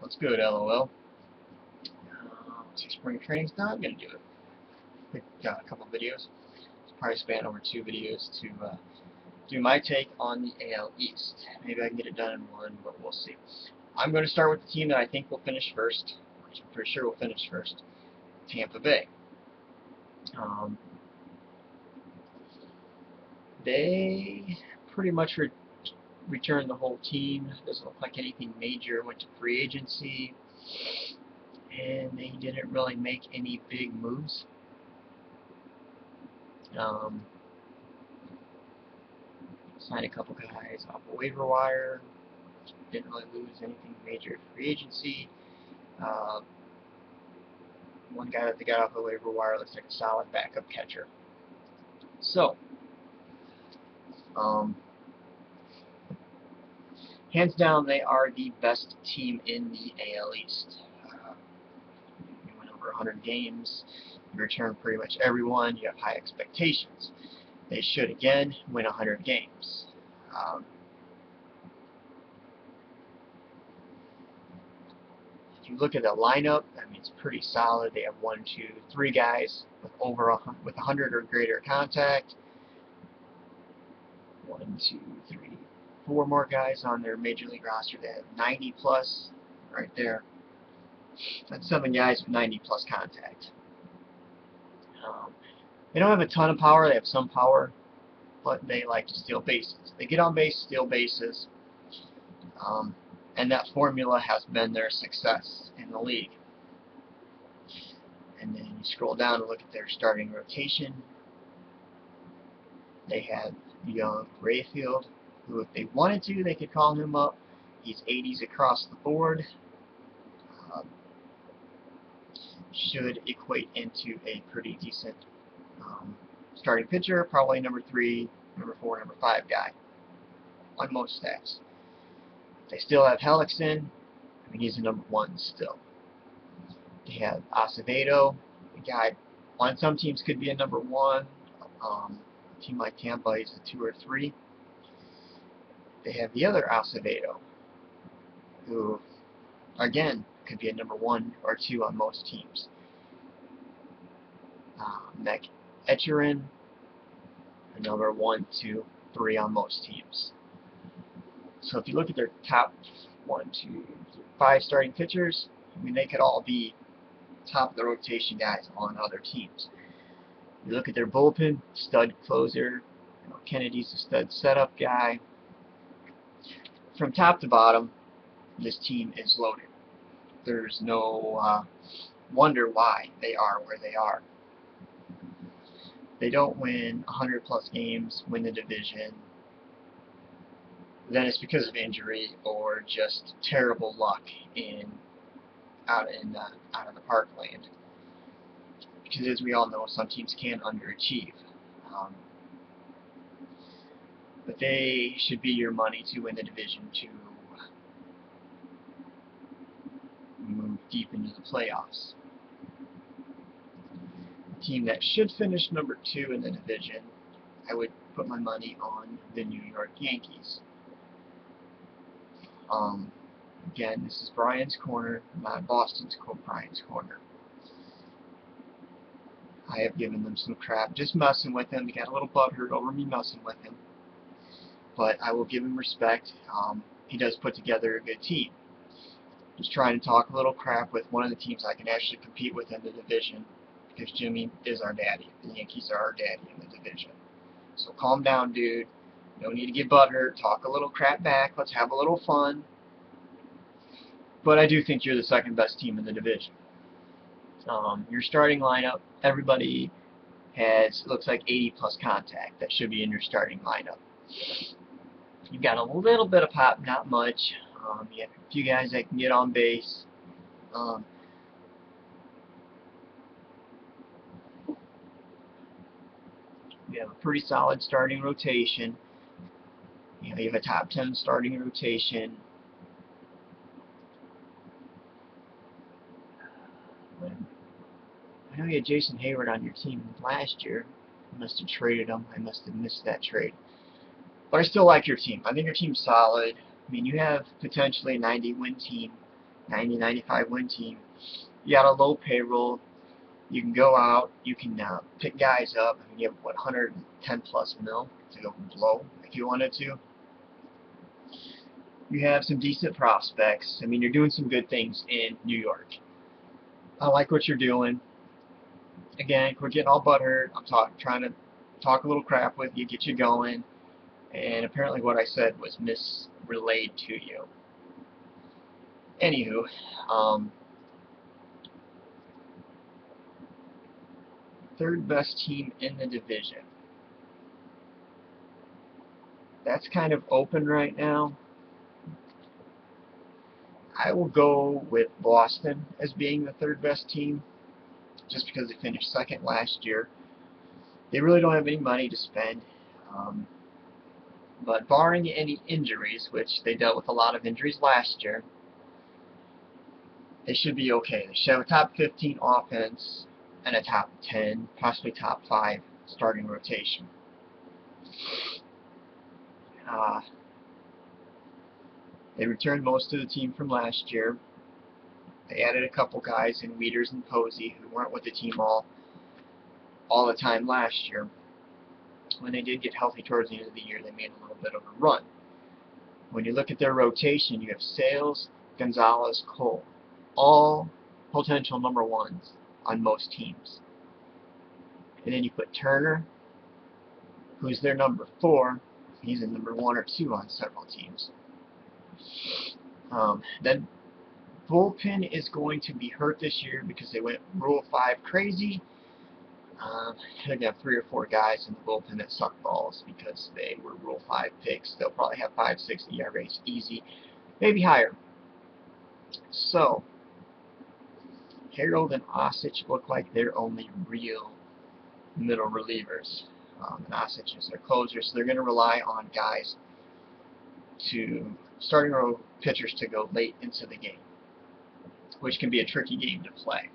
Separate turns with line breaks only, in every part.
What's good, LOL? Spring training's not going to do it. Quick couple videos. It's probably span over 2 videos to do my take on the AL East. Maybe I can get it done in one, but we'll see. I'm going to start with the team that I think will finish first, which I'm pretty sure will finish first, Tampa Bay. They pretty much returned the whole team. Doesn't look like anything major went to free agency. And they didn't really make any big moves. Signed a couple guys off the waiver wire. Didn't really lose anything major at free agency. One guy that they got off the waiver wire looks like a solid backup catcher. So, hands down, they are the best team in the AL East. You went over 100 games. You returned pretty much everyone. You have high expectations. They should, again, win 100 games. If you look at the lineup, I mean, it's pretty solid. They have 1, 2, 3 guys with over 100 or greater contact. 1, 2, 3, 4 more guys on their major league roster that have 90 plus right there. That's 7 guys with 90 plus contact. They don't have a ton of power. They have some power, but they like to steal bases. They get on base, steal bases, and that formula has been their success in the league. And then you scroll down and look at their starting rotation. They have young Rayfield, who if they wanted to, they could call him up. He's 80s across the board. Should equate into a pretty decent starting pitcher, probably number 3, number 4, number 5 guy on most stats. They still have Hellickson. I mean, he's a number 1 still. They have Acevedo, a guy on some teams could be a number 1. A team like Tampa is a 2 or 3. They have the other Acevedo, who, again, could be a number 1 or 2 on most teams. Mac Echerin, a number 1, 2, 3 on most teams. So if you look at their top 1, 2, 5 starting pitchers, I mean, they could all be top of the rotation guys on other teams. You look at their bullpen, stud closer, Kennedy's a stud setup guy. From top to bottom, this team is loaded. There's no wonder why they are where they are. They don't win 100 plus games, win the division, then it's because of injury or just terrible luck out of the parkland. Because as we all know, some teams can underachieve. But they should be your money to win the division, to move deep into the playoffs. A team that should finish number 2 in the division, I would put my money on the New York Yankees. Again, this is Brian's Corner, not Boston's Brian's Corner. I have given them some crap, just messing with him. He got a little butthurt over me messing with him. But I will give him respect. He does put together a good team. Just trying to talk a little crap with one of the teams I can actually compete with in the division, because Jimmy is our daddy. The Yankees are our daddy in the division. So calm down, dude. No need to get butthurt. Talk a little crap back. Let's have a little fun. But I do think you're the second best team in the division. Your starting lineup, everybody has, looks like 80 plus contact. That should be in your starting lineup. You've got a little bit of pop, not much. You have a few guys that can get on base. You have a pretty solid starting rotation. You have a top 10 starting rotation. I know you had Jason Hayward on your team last year. You must have traded him. I must have missed that trade. But I still like your team. I think your team's solid. I mean, you have potentially a 90-win team 90, 95 win team. You got a low payroll. You can go out. You can pick guys up. I mean, you have what 110 plus mil to go blow if you wanted to. You have some decent prospects. I mean, you're doing some good things in New York. I like what you're doing. Again, quit getting all butthurt. I'm trying to talk a little crap with you, get you going, and apparently what I said was misrelayed to you. Anywho, third best team in the division. That's kind of open right now. I will go with Boston as being the third best team, just because they finished second last year. They really don't have any money to spend. But barring any injuries, which they dealt with a lot of injuries last year, they should be okay. They should have a top 15 offense and a top 10, possibly top 5 starting rotation. They returned most of the team from last year. They added a couple guys in Wieters and Posey who weren't with the team all the time last year. When they did get healthy towards the end of the year, they made a little bit of a run. When you look at their rotation, you have Sales, Gonzalez, Cole, all potential number ones on most teams. And then you put Turner, who's their number 4. He's a number 1 or 2 on several teams. Then bullpen is going to be hurt this year because they went Rule 5 crazy. They're going to have 3 or 4 guys in the bullpen that suck balls because they were Rule 5 picks. They'll probably have 5.60 ERAs easy, maybe higher. So, Harold and Osich look like they're only real middle relievers. And Osich is their closer, so they're going to rely on guys starting row pitchers to go late into the game, which can be a tricky game to play.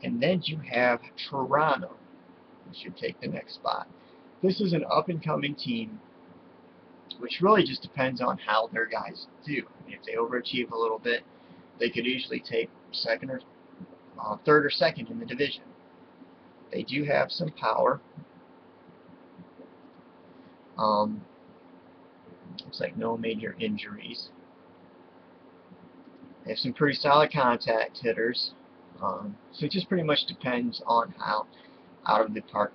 And then you have Toronto, who should take the next spot. This is an up-and-coming team, which really just depends on how their guys do. I mean, if they overachieve a little bit, they could usually take third or second in the division. They do have some power. Looks like no major injuries. They have some pretty solid contact hitters. So it just pretty much depends on how out of the park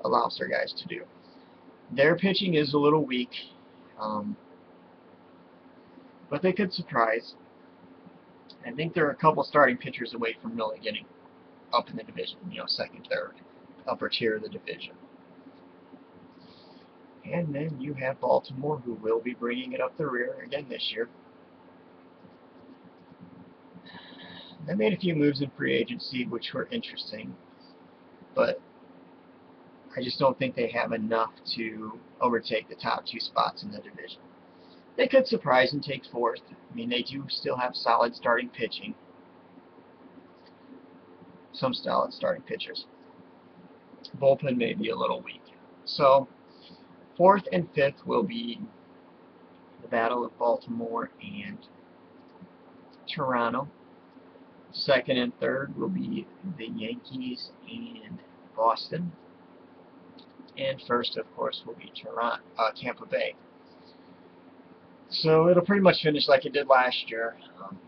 allows their guys to do. Their pitching is a little weak, but they could surprise. I think they're a couple starting pitchers away from really getting up in the division, second, third, upper tier of the division. And then you have Baltimore, who will be bringing it up the rear again this year. They made a few moves in free agency which were interesting, but I just don't think they have enough to overtake the top 2 spots in the division. They could surprise and take 4th. I mean, they do still have solid starting pitching. Some solid starting pitchers. Bullpen may be a little weak. So, 4th and 5th will be the battle of Baltimore and Toronto. 2nd and 3rd will be the Yankees and Boston. And 1st, of course, will be Tampa Bay. So it'll pretty much finish like it did last year.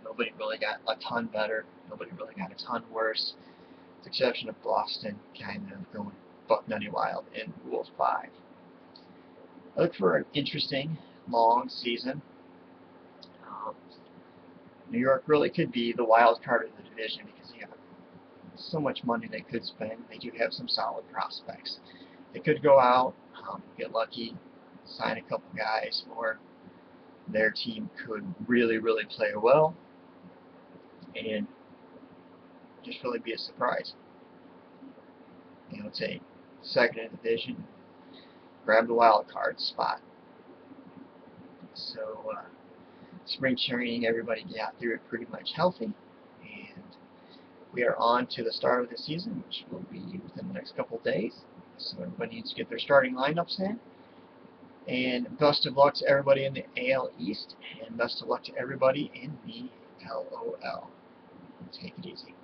Nobody really got a ton better. Nobody really got a ton worse. With the exception of Boston kind of going buck nutty wild in Rule 5. I look for an interesting, long season. New York really could be the wild card of the division because they have so much money they could spend. They do have some solid prospects. They could go out, get lucky, sign a couple guys, or their team could really, really play well and just really be a surprise. Take second in the division, grab the wild card spot. So, spring training, everybody got through it pretty much healthy, and we are on to the start of the season, which will be within the next couple of days. So everybody needs to get their starting lineups in, And best of luck to everybody in the AL East, and best of luck to everybody in the LOL. Take it easy.